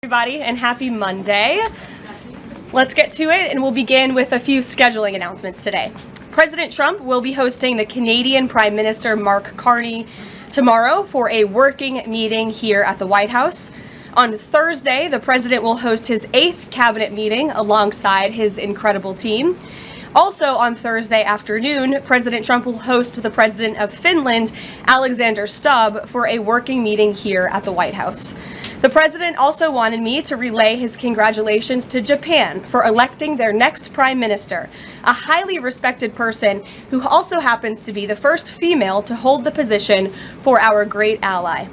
everybody, and happy Monday. Let's get to it, and we'll begin with a few scheduling announcements today. President Trump will be hosting the Canadian Prime Minister Mark Carney tomorrow for a working meeting here at the White House. On Thursday, the president will host his 8th cabinet meeting alongside his incredible team. Also on Thursday afternoon, President Trump will host the president of Finland, Alexander Stubb, for a working meeting here at the White House. The president also wanted me to relay his congratulations to Japan for electing their next prime minister, a highly respected person who also happens to be the first female to hold the position for our great ally.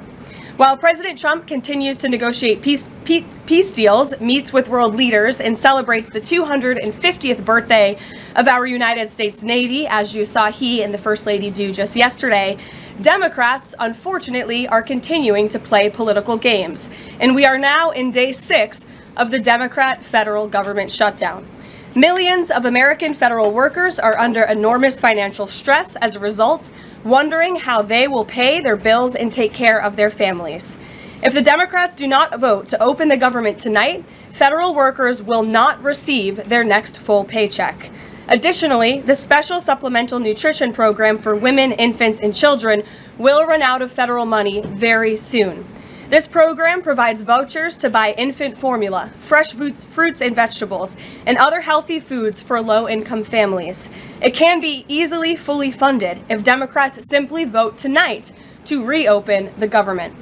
While President Trump continues to negotiate peace deals, meets with world leaders, and celebrates the 250th birthday of our United States Navy, as you saw he and the First Lady do just yesterday, Democrats, unfortunately, are continuing to play political games. And we are now in day 6 of the Democrat federal government shutdown. Millions of American federal workers are under enormous financial stress as a result, wondering how they will pay their bills and take care of their families. If the Democrats do not vote to open the government tonight, federal workers will not receive their next full paycheck. Additionally, the special supplemental nutrition program for women, infants, and children will run out of federal money very soon. This program provides vouchers to buy infant formula, fresh fruits and vegetables, and other healthy foods for low-income families. It can be easily fully funded if Democrats simply vote tonight to reopen the government.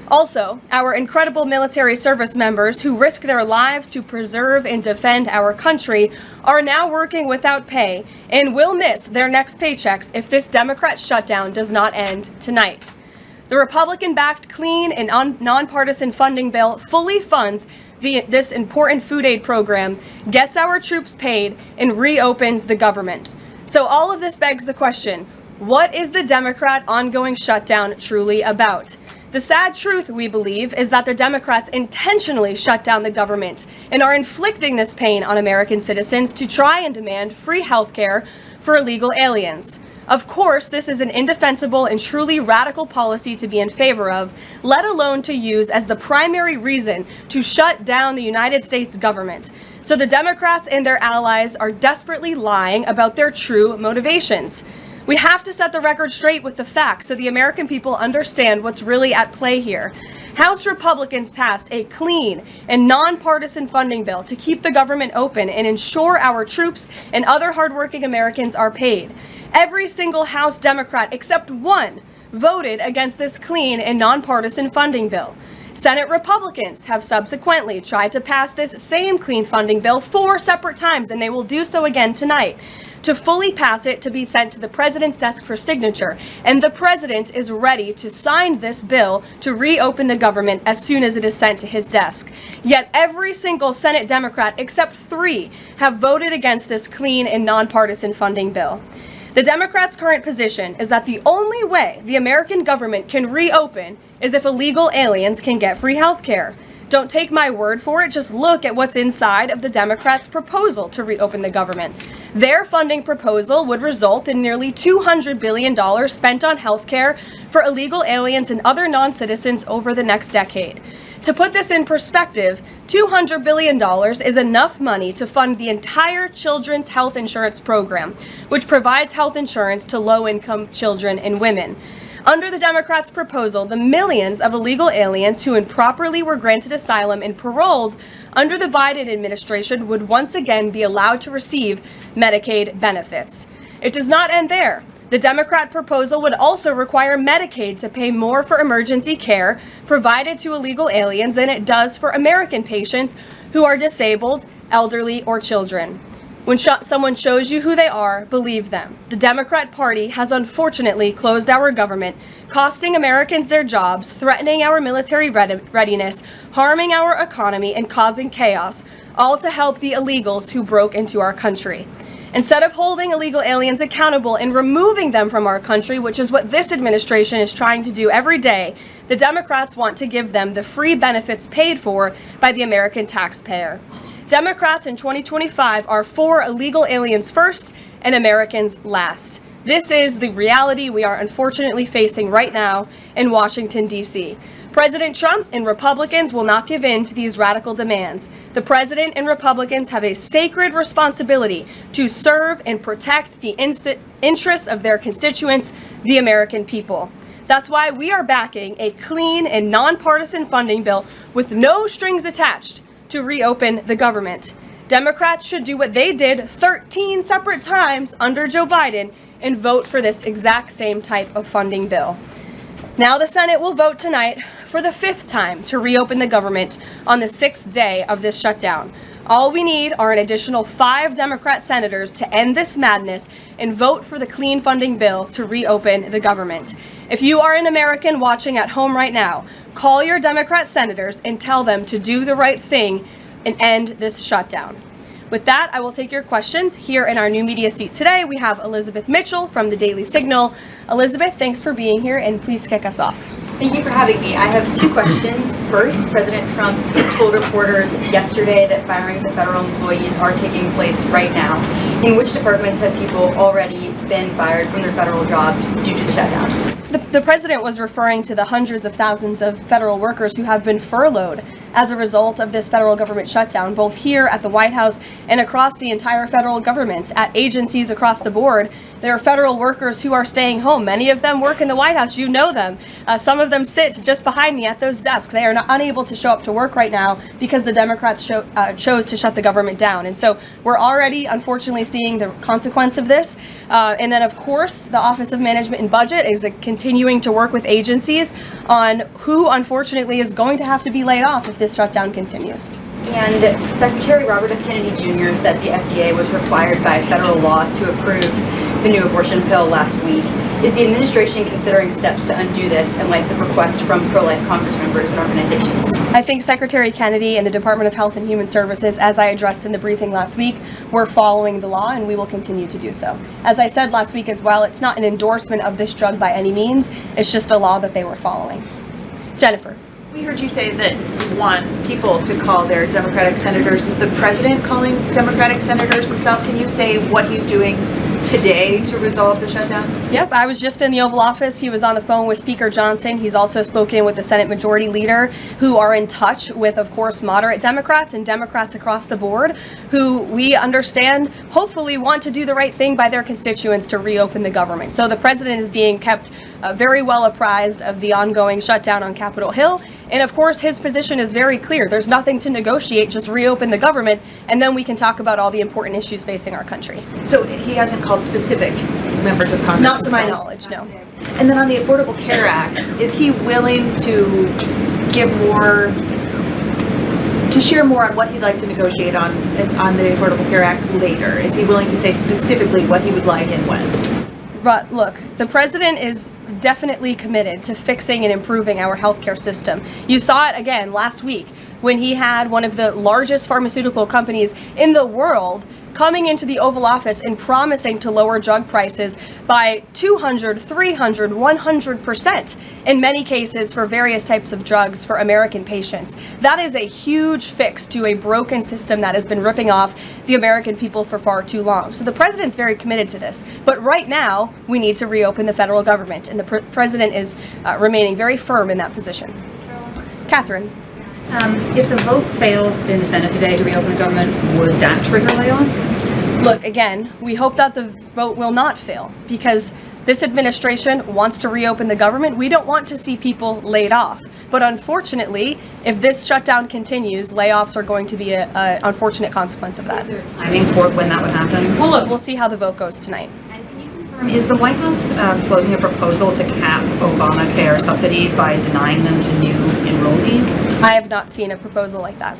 Also, our incredible military service members who risk their lives to preserve and defend our country are now working without pay and will miss their next paychecks if this Democrat shutdown does not end tonight. The Republican-backed clean and nonpartisan funding bill fully funds this important food aid program, gets our troops paid, and reopens the government. So all of this begs the question, what is the Democrat ongoing shutdown truly about? The sad truth, we believe, is that the Democrats intentionally shut down the government and are inflicting this pain on American citizens to try and demand free health care for illegal aliens. Of course, this is an indefensible and truly radical policy to be in favor of, let alone to use as the primary reason to shut down the United States government. So the Democrats and their allies are desperately lying about their true motivations. We have to set the record straight with the facts so the American people understand what's really at play here. House Republicans passed a clean and nonpartisan funding bill to keep the government open and ensure our troops and other hardworking Americans are paid. Every single House Democrat except one voted against this clean and nonpartisan funding bill. Senate Republicans have subsequently tried to pass this same clean funding bill 4 separate times, and they will do so again tonight, to fully pass it to be sent to the president's desk for signature. And the president is ready to sign this bill to reopen the government as soon as it is sent to his desk. Yet every single Senate Democrat except 3 have voted against this clean and nonpartisan funding bill. The Democrats' current position is that the only way the American government can reopen is if illegal aliens can get free health care. Don't take my word for it, just look at what's inside of the Democrats' proposal to reopen the government. Their funding proposal would result in nearly $200 billion spent on health care for illegal aliens and other non-citizens over the next decade. To put this in perspective, $200 billion is enough money to fund the entire children's health insurance program, which provides health insurance to low-income children and women. Under the Democrats' proposal, the millions of illegal aliens who improperly were granted asylum and paroled under the Biden administration would once again be allowed to receive Medicaid benefits. It does not end there. The Democrat proposal would also require Medicaid to pay more for emergency care provided to illegal aliens than it does for American patients who are disabled, elderly, or children. When someone shows you who they are, believe them. The Democrat Party has unfortunately closed our government, costing Americans their jobs, threatening our military readiness, harming our economy, and causing chaos, all to help the illegals who broke into our country. Instead of holding illegal aliens accountable and removing them from our country, which is what this administration is trying to do every day, the Democrats want to give them the free benefits paid for by the American taxpayer. Democrats in 2025 are for illegal aliens first and Americans last. This is the reality we are unfortunately facing right now in Washington, D.C. President Trump and Republicans will not give in to these radical demands. The President and Republicans have a sacred responsibility to serve and protect the interests of their constituents, the American people. That's why we are backing a clean and nonpartisan funding bill with no strings attached to reopen the government. Democrats should do what they did 13 separate times under Joe Biden and vote for this exact same type of funding bill. Now the Senate will vote tonight for the 5th time to reopen the government on the 6th day of this shutdown. All we need are an additional 5 Democrat senators to end this madness and vote for the clean funding bill to reopen the government. If you are an American watching at home right now, call your Democrat senators and tell them to do the right thing and end this shutdown. With that, I will take your questions. Here in our new media seat today, we have Elizabeth Mitchell from the Daily Signal. Elizabeth, thanks for being here, and please kick us off. Thank you for having me. I have 2 questions. First, President Trump told reporters yesterday that firings of federal employees are taking place right now. In which departments have people already been fired from their federal jobs due to the shutdown? The president was referring to the hundreds of thousands of federal workers who have been furloughed as a result of this federal government shutdown, both here at the White House and across the entire federal government, at agencies across the board. There are federal workers who are staying home. Many of them work in the White House. You know them. Some of them sit just behind me at those desks. They are unable to show up to work right now because the Democrats chose to shut the government down. And so we're already, unfortunately, seeing the consequence of this. And then, of course, the Office of Management and Budget is continuing to work with agencies on who, unfortunately, is going to have to be laid off if this shutdown continues. And Secretary Robert F. Kennedy Jr. said the FDA was required by federal law to approve the new abortion pill last week. Is the administration considering steps to undo this in light of requests from pro-life Congress members and organizations? I think Secretary Kennedy and the Department of Health and Human Services, as I addressed in the briefing last week, were following the law, and we will continue to do so. As I said last week as well, it's not an endorsement of this drug by any means. It's just a law that they were following. Jennifer. We heard you say that you want people to call their Democratic senators. Is the president calling Democratic senators himself? Can you say what he's doing today to resolve the shutdown? Yep, I was just in the Oval Office. He was on the phone with Speaker Johnson. He's also spoken with the Senate Majority Leader, who are in touch with, of course, moderate Democrats and Democrats across the board, who we understand hopefully want to do the right thing by their constituents to reopen the government. So the president is being kept very well apprised of the ongoing shutdown on Capitol Hill. And of course, his position is very clear. There's nothing to negotiate, just reopen the government, and then we can talk about all the important issues facing our country. So he hasn't called specific members of Congress? Not to my knowledge, no. And then on the Affordable Care Act, is he willing to give more, to share more on what he'd like to negotiate on the Affordable Care Act later? Is he willing to say specifically what he would like and when? But look, the president is definitely committed to fixing and improving our healthcare system. You saw it again last week when he had one of the largest pharmaceutical companies in the world coming into the Oval Office and promising to lower drug prices by 200, 300, 100% in many cases for various types of drugs for American patients. That is a huge fix to a broken system that has been ripping off the American people for far too long. So the president's very committed to this. But right now, we need to reopen the federal government, and the president is remaining very firm in that position. Catherine. If the vote fails in the Senate today to reopen the government, would that trigger layoffs? Look, again, we hope that the vote will not fail because this administration wants to reopen the government. We don't want to see people laid off. But unfortunately, if this shutdown continues, layoffs are going to be an unfortunate consequence of that. Is there a timing for when that would happen? Well, look, we'll see how the vote goes tonight. Is the White House floating a proposal to cap Obamacare subsidies by denying them to new enrollees? I have not seen a proposal like that.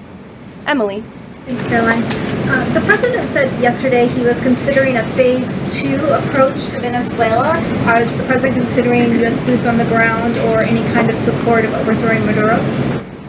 Emily. Thanks, Karoline. The president said yesterday he was considering a phase 2 approach to Venezuela. Is the president considering U.S. boots on the ground or any kind of support of overthrowing Maduro?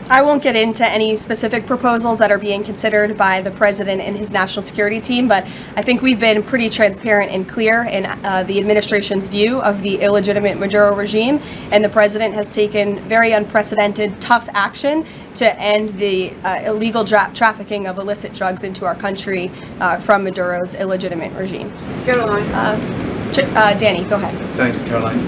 I won't get into any specific proposals that are being considered by the president and his national security team, but I think we've been pretty transparent and clear in the administration's view of the illegitimate Maduro regime, and the president has taken very unprecedented, tough action to end the illegal trafficking of illicit drugs into our country from Maduro's illegitimate regime. Karoline. Danny, go ahead. Thanks, Caroline.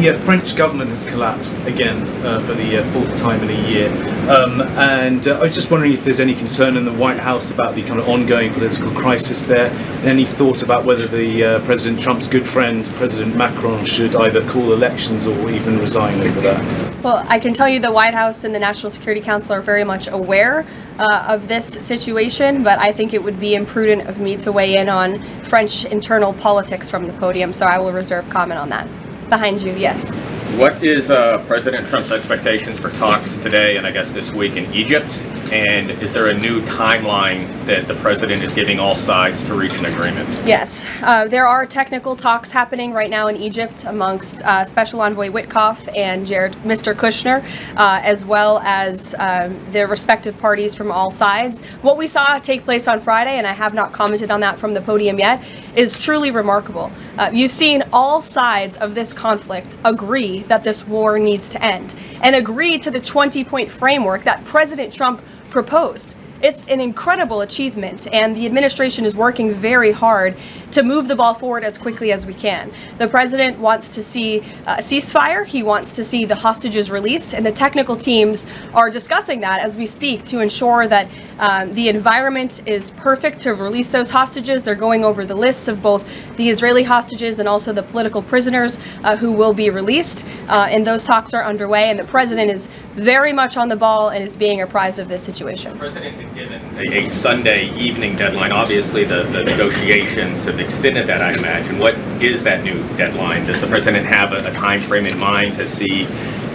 The French government has collapsed again for the fourth time in a year. And I was just wondering if there's any concern in the White House about the kind of ongoing political crisis there. Any thought about whether the President Trump's good friend, President Macron, should either call elections or even resign over that? Well, I can tell you the White House and the National Security Council are very much aware of this situation, but I think it would be imprudent of me to weigh in on French internal politics from the podium, so I will reserve comment on that. Behind you, yes. What is President Trump's expectations for talks today and I guess this week in Egypt? And is there a new timeline that the president is giving all sides to reach an agreement? Yes, there are technical talks happening right now in Egypt amongst Special Envoy Witkoff and Mr. Kushner, as well as the respective parties from all sides. What we saw take place on Friday, and I have not commented on that from the podium yet, is truly remarkable. You've seen all sides of this conflict agree that this war needs to end and agree to the 20-point framework that President Trump proposed. It's an incredible achievement, and the administration is working very hard to move the ball forward as quickly as we can. The president wants to see a ceasefire. He wants to see the hostages released, and the technical teams are discussing that as we speak to ensure that the environment is perfect to release those hostages. They're going over the lists of both the Israeli hostages and also the political prisoners who will be released, and those talks are underway, and the president is very much on the ball and is being apprised of this situation. The president had given a Sunday evening deadline. Obviously, the negotiations have extended that, I imagine. What is that new deadline? Does the president have a time frame in mind to see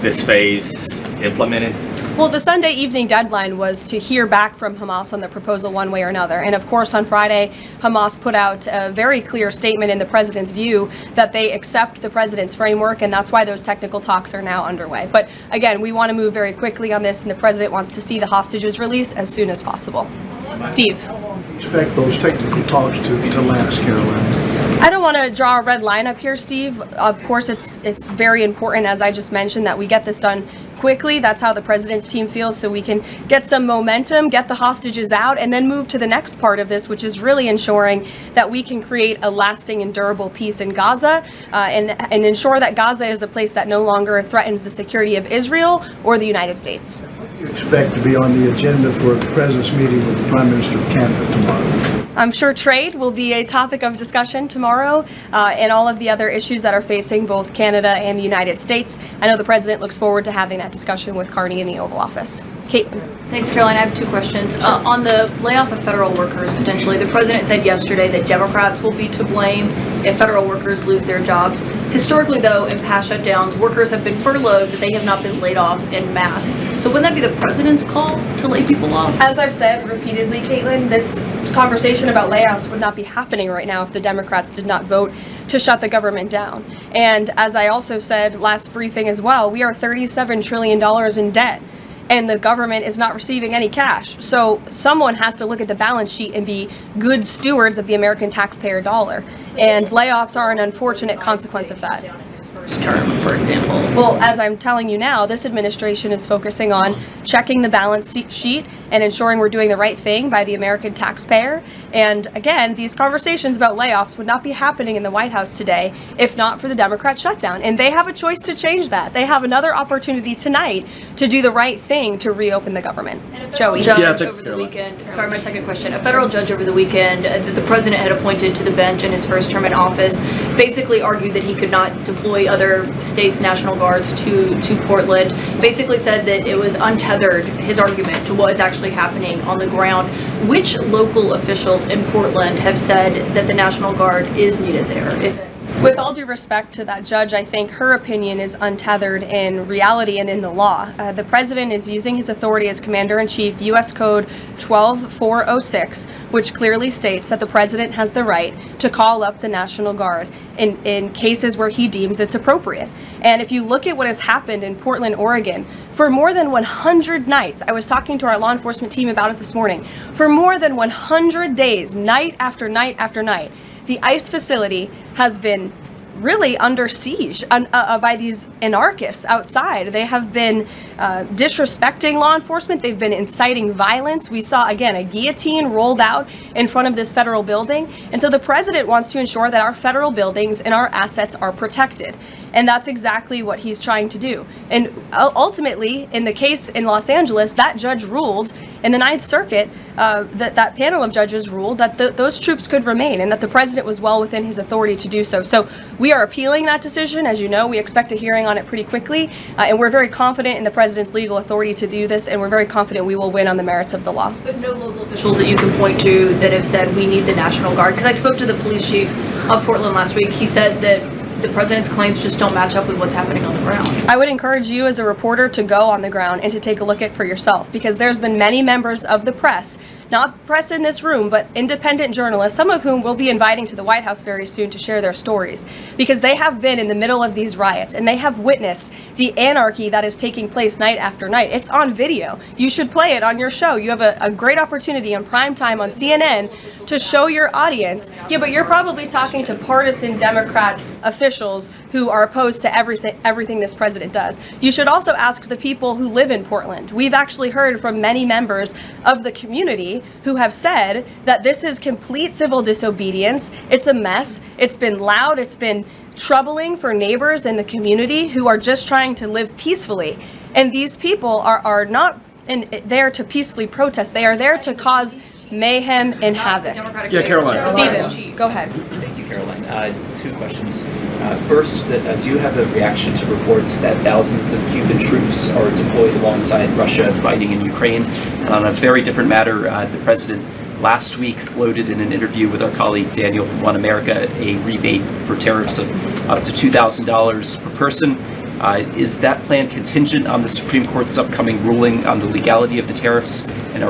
this phase implemented? Well, the Sunday evening deadline was to hear back from Hamas on the proposal one way or another. And of course, on Friday, Hamas put out a very clear statement in the president's view that they accept the president's framework, and that's why those technical talks are now underway. But again, we want to move very quickly on this, and the president wants to see the hostages released as soon as possible. Steve. How long do you expect those technical talks to last, Caroline? I don't want to draw a red line up here, Steve. Of course, it's very important, as I just mentioned, that we get this done quickly. That's how the president's team feels, so we can get some momentum, get the hostages out, and then move to the next part of this, which is really ensuring that we can create a lasting and durable peace in Gaza, and ensure that Gaza is a place that no longer threatens the security of Israel or the United States. What do you expect to be on the agenda for the president's meeting with the Prime Minister of Canada tomorrow? I'm sure trade will be a topic of discussion tomorrow, and all of the other issues that are facing both Canada and the United States. I know the president looks forward to having that discussion with Carney in the Oval Office. Caitlin. Thanks, Caroline. I have two questions. On the layoff of federal workers, potentially, the president said yesterday that Democrats will be to blame if federal workers lose their jobs. Historically, though, in past shutdowns, workers have been furloughed, but they have not been laid off en masse. So wouldn't that be the president's call to lay people off? As I've said repeatedly, Caitlin, this conversation about layoffs would not be happening right now if the Democrats did not vote to shut the government down. And as I also said last briefing as well, we are $37 trillion in debt, and the government is not receiving any cash. So someone has to look at the balance sheet and be good stewards of the American taxpayer dollar. And layoffs are an unfortunate consequence of that. First term, for example. Well, as I'm telling you now, this administration is focusing on checking the balance sheet and ensuring we're doing the right thing by the American taxpayer. And again, these conversations about layoffs would not be happening in the White House today if not for the Democrat shutdown. And they have a choice to change that. They have another opportunity tonight to do the right thing to reopen the government. Joey. Judge over the weekend. Sorry, my second question. A federal judge over the weekend that the president had appointed to the bench in his first term in office basically argued that he could not deploy other states' National Guards to Portland. Basically said that it was untethered, his argument, to what is actually happening on the ground. Which local officials in Portland have said that the National Guard is needed there? With all due respect to that judge, I think her opinion is untethered in reality and in the law. The president is using his authority as Commander-in-Chief, U.S. Code 12406, which clearly states that the president has the right to call up the National Guard in cases where he deems it's appropriate. And if you look at what has happened in Portland, Oregon, for more than 100 nights, I was talking to our law enforcement team about it this morning, for more than 100 days, night after night after night, the ICE facility has been really under siege by these anarchists outside. They have been disrespecting law enforcement. They've been inciting violence. We saw, again, a guillotine rolled out in front of this federal building. And so the president wants to ensure that our federal buildings and our assets are protected. And that's exactly what he's trying to do. And ultimately, in the case in Los Angeles, that judge ruled in the Ninth Circuit, that panel of judges ruled that those troops could remain and that the president was well within his authority to do so. So we are appealing that decision. As you know, we expect a hearing on it pretty quickly, and we're very confident in the president's legal authority to do this, and we're very confident we will win on the merits of the law. But no local officials that you can point to that have said we need the National Guard? Because I spoke to the police chief of Portland last week. He said that the president's claims just don't match up with what's happening on the ground. I would encourage you as a reporter to go on the ground and to take a look at it for yourself, because there's been many members of the press, not press in this room, but independent journalists, some of whom we'll be inviting to the White House very soon to share their stories, because they have been in the middle of these riots and they have witnessed the anarchy that is taking place night after night. It's on video. You should play it on your show. You have a great opportunity on prime time on CNN to show your audience. Yeah, but you're probably talking to partisan Democrat officials who are opposed to everything this president does. You should also ask the people who live in Portland. We've actually heard from many members of the community who have said that this is complete civil disobedience. It's a mess. It's been loud. It's been troubling for neighbors in the community who are just trying to live peacefully. And these people are not there to peacefully protest. They are there to cause mayhem and havoc. Yeah, Karoline. Stephen, go ahead. Thank you, Karoline. Two questions. First, do you have a reaction to reports that thousands of Cuban troops are deployed alongside Russia fighting in Ukraine? And on a very different matter, the president last week floated in an interview with our colleague Daniel from One America a rebate for tariffs of up to $2,000 per person. Is that plan contingent on the Supreme Court's upcoming ruling on the legality of the tariffs? And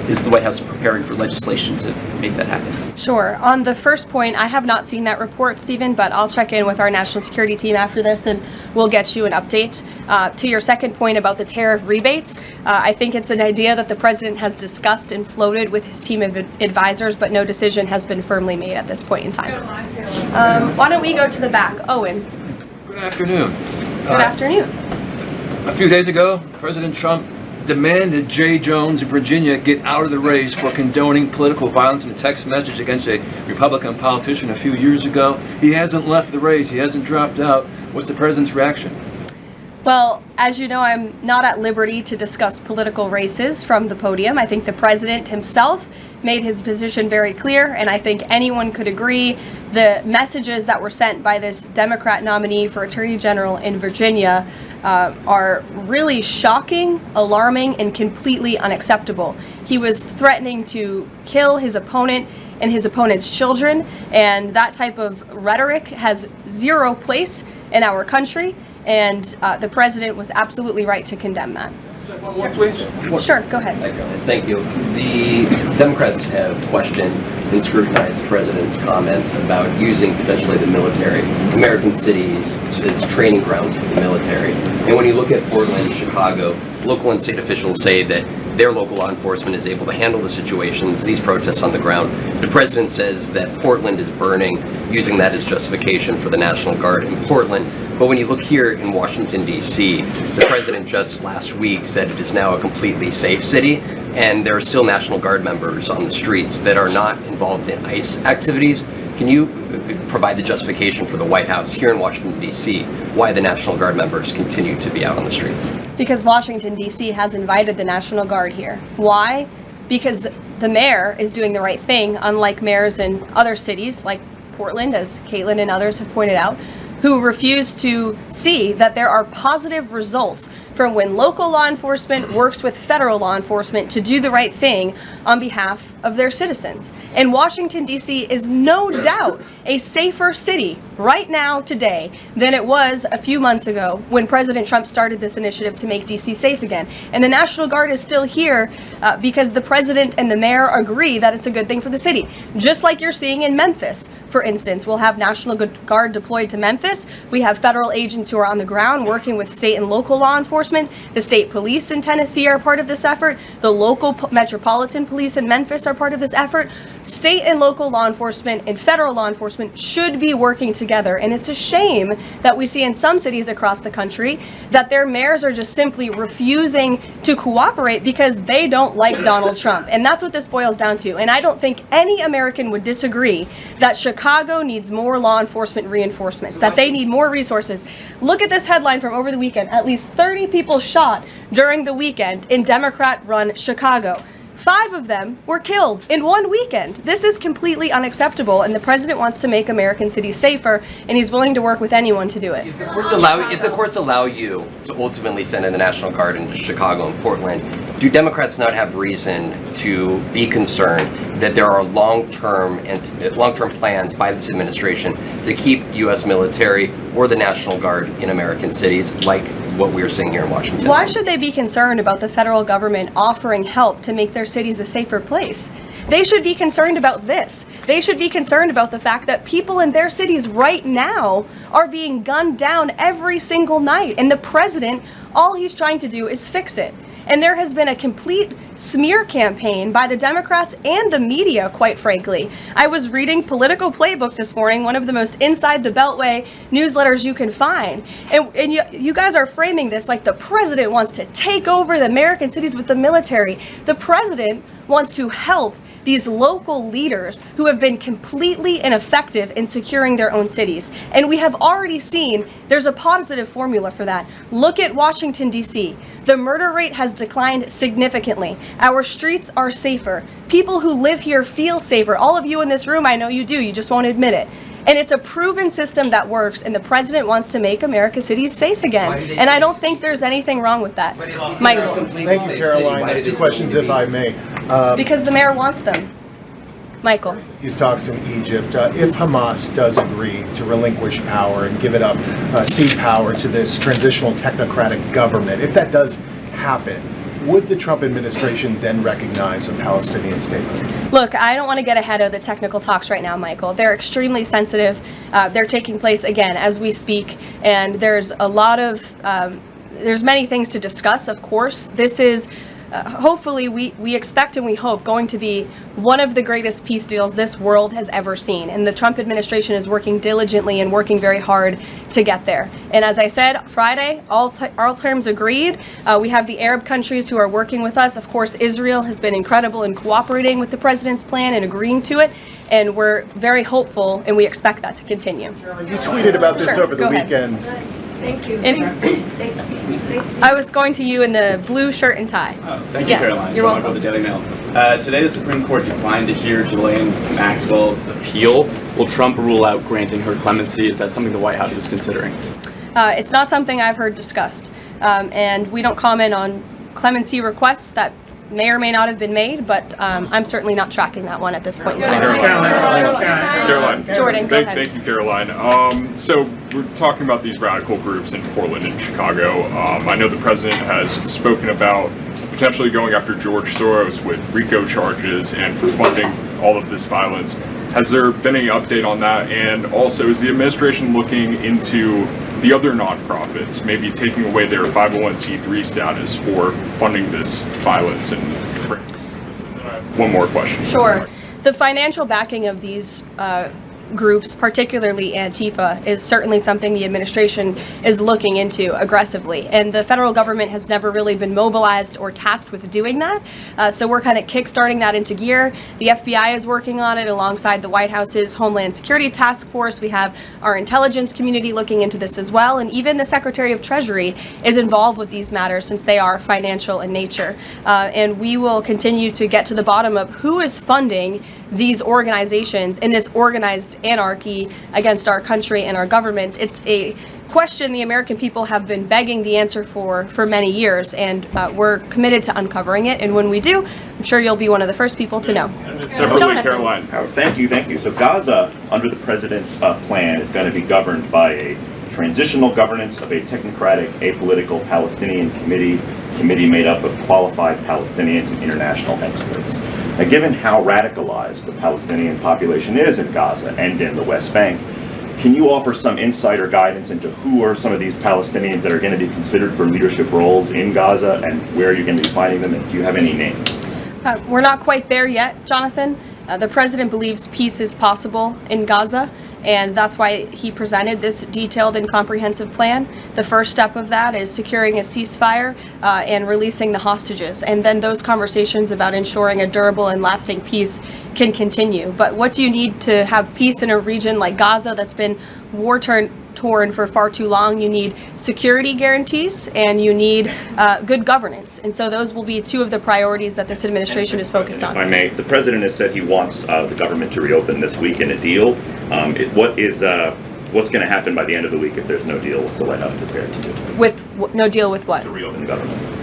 is the White House preparing for legislation to make that happen? Sure. On the first point, I have not seen that report, Stephen, but I'll check in with our national security team after this and we'll get you an update. To your second point about the tariff rebates, I think it's an idea that the president has discussed and floated with his team of advisors, but no decision has been firmly made at this point in time. Why don't we go to the back? Owen. Good afternoon. Good afternoon. A few days ago, President Trump demanded Jay Jones of Virginia get out of the race for condoning political violence in a text message against a Republican politician a few years ago. He hasn't left the race. He hasn't dropped out. What's the president's reaction? Well, as you know, I'm not at liberty to discuss political races from the podium. I think the president himself made his position very clear, and I think anyone could agree the messages that were sent by this Democrat nominee for Attorney General in Virginia are really shocking, alarming, and completely unacceptable. He was threatening to kill his opponent and his opponent's children, and that type of rhetoric has zero place in our country, and the president was absolutely right to condemn that. One more, please. Sure, go ahead. Thank you. The Democrats have questioned and scrutinized the president's comments about using potentially the military, American cities, as training grounds for the military. And when you look at Portland, Chicago, local and state officials say that their local law enforcement is able to handle the situations, these protests on the ground. The president says that Portland is burning, using that as justification for the National Guard in Portland. But when you look here in Washington, D.C., the president just last week said it is now a completely safe city, and there are still National Guard members on the streets that are not involved in ICE activities. Can you provide the justification for the White House here in Washington, D.C., why the National Guard members continue to be out on the streets? Because Washington, D.C. has invited the National Guard here. Why? Because the mayor is doing the right thing, unlike mayors in other cities like Portland, as Caitlin and others have pointed out, who refuse to see that there are positive results from when local law enforcement works with federal law enforcement to do the right thing on behalf of their citizens. And Washington, D.C. is no doubt a safer city right now today than it was a few months ago when President Trump started this initiative to make D.C. safe again. And the National Guard is still here because the president and the mayor agree that it's a good thing for the city. Just like you're seeing in Memphis, for instance. We'll have National Guard deployed to Memphis. We have federal agents who are on the ground working with state and local law enforcement. The state police in Tennessee are part of this effort. The local metropolitan police in Memphis are part of this effort. State and local law enforcement and federal law enforcement should be working together. And it's a shame that we see in some cities across the country that their mayors are just simply refusing to cooperate because they don't like Donald Trump. And that's what this boils down to. And I don't think any American would disagree that Chicago needs more law enforcement reinforcements, that they need more resources. Look at this headline from over the weekend. At least 30 people shot during the weekend in Democrat-run Chicago. 5 of them were killed in one weekend. This is completely unacceptable, and the president wants to make American cities safer, and he's willing to work with anyone to do it. If the courts allow you to ultimately send in the National Guard into Chicago and Portland, do Democrats not have reason to be concerned that there are long-term plans by this administration to keep U.S. military or the National Guard in American cities, like what we're seeing here in Washington? Why should they be concerned about the federal government offering help to make their cities a safer place? They should be concerned about this. They should be concerned about the fact that people in their cities right now are being gunned down every single night. And the president, all he's trying to do is fix it. And there has been a complete smear campaign by the Democrats and the media, quite frankly. I was reading Political Playbook this morning, one of the most inside the Beltway newsletters you can find. And you guys are framing this like the president wants to take over the American cities with the military. The president wants to help these local leaders who have been completely ineffective in securing their own cities. And we have already seen there's a positive formula for that. Look at Washington, D.C. The murder rate has declined significantly. Our streets are safer. People who live here feel safer. All of you in this room, I know you do, you just won't admit it. And it's a proven system that works, and the president wants to make America's cities safe again. And I don't think there's anything wrong with that. Michael. Thank you, Caroline. 2 questions, if I may. Because the mayor wants them. Michael. These talks in Egypt, if Hamas does agree to relinquish power and give it up, cede power to this transitional technocratic government, if that does happen, would the Trump administration then recognize a Palestinian state? Look, I don't want to get ahead of the technical talks right now, Michael. They're extremely sensitive. They're taking place, again, as we speak, and there's a lot of, there's many things to discuss, of course. This is hopefully we expect and we hope going to be one of the greatest peace deals this world has ever seen. And the Trump administration is working diligently and working very hard to get there. And as I said, Friday, all terms agreed. We have the Arab countries who are working with us. Of course, Israel has been incredible in cooperating with the president's plan and agreeing to it. And we're very hopeful, and we expect that to continue. You tweeted about this over the weekend. Thank you. I was going to you in the blue shirt and tie. Thank you, Caroline. You're welcome. The Daily Mail. Today, the Supreme Court declined to hear Ghislaine Maxwell's appeal. Will Trump rule out granting her clemency? Is that something the White House is considering? It's not something I've heard discussed. And we don't comment on clemency requests that may or may not have been made, but I'm certainly not tracking that one at this point in time. Caroline. Jordan, go ahead. Thank you, Caroline. So we're talking about these radical groups in Portland and Chicago. I know the president has spoken about potentially going after George Soros with RICO charges and for funding all of this violence. Has there been any update on that? And also, is the administration looking into the other nonprofits, maybe taking away their 501c3 status for funding this violence? And one more question. Sure. The financial backing of these groups, particularly Antifa, is certainly something the administration is looking into aggressively. And the federal government has never really been mobilized or tasked with doing that. So we're kind of kickstarting that into gear. The FBI is working on it alongside the White House's Homeland Security Task Force. We have our intelligence community looking into this as well. And even the Secretary of Treasury is involved with these matters since they are financial in nature. And we will continue to get to the bottom of who is funding these organizations in this organized anarchy against our country and our government. It's a question the American people have been begging the answer for many years, and we're committed to uncovering it. And when we do, I'm sure you'll be one of the first people to know. Separately, Caroline. Thank you. So Gaza, under the president's plan, is going to be governed by a transitional governance of a technocratic, apolitical Palestinian committee made up of qualified Palestinians and international experts. Now, given how radicalized the Palestinian population is in Gaza and in the West Bank, can you offer some insight or guidance into who are some of these Palestinians that are going to be considered for leadership roles in Gaza, and where you're going to be finding them, and do you have any names? We're not quite there yet, Jonathan. The president believes peace is possible in Gaza, and that's why he presented this detailed and comprehensive plan. The first step of that is securing a ceasefire and releasing the hostages, and then those conversations about ensuring a durable and lasting peace can continue. But what do you need to have peace in a region like Gaza that's been war-torn for far too long? You need security guarantees and you need good governance. And so those will be two of the priorities that this administration is focused on. If I may, the president has said he wants the government to reopen this week in a deal. What's going to happen by the end of the week if there's no deal? What's the White House prepared to do? With no deal with what? To reopen the government.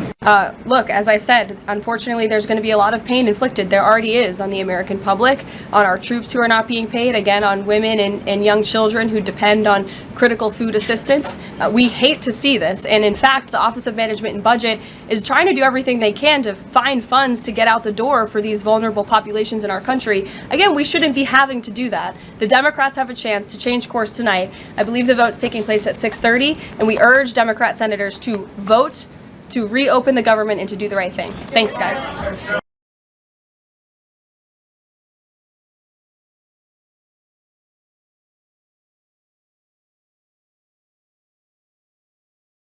Look, as I said, unfortunately, there's going to be a lot of pain inflicted. There already is on the American public, on our troops who are not being paid, again, on women and young children who depend on critical food assistance. We hate to see this. And in fact, the Office of Management and Budget is trying to do everything they can to find funds to get out the door for these vulnerable populations in our country. Again, we shouldn't be having to do that. The Democrats have a chance to change course tonight. I believe the vote's taking place at 6:30, and we urge Democrat senators to vote to reopen the government and to do the right thing. Thanks, guys.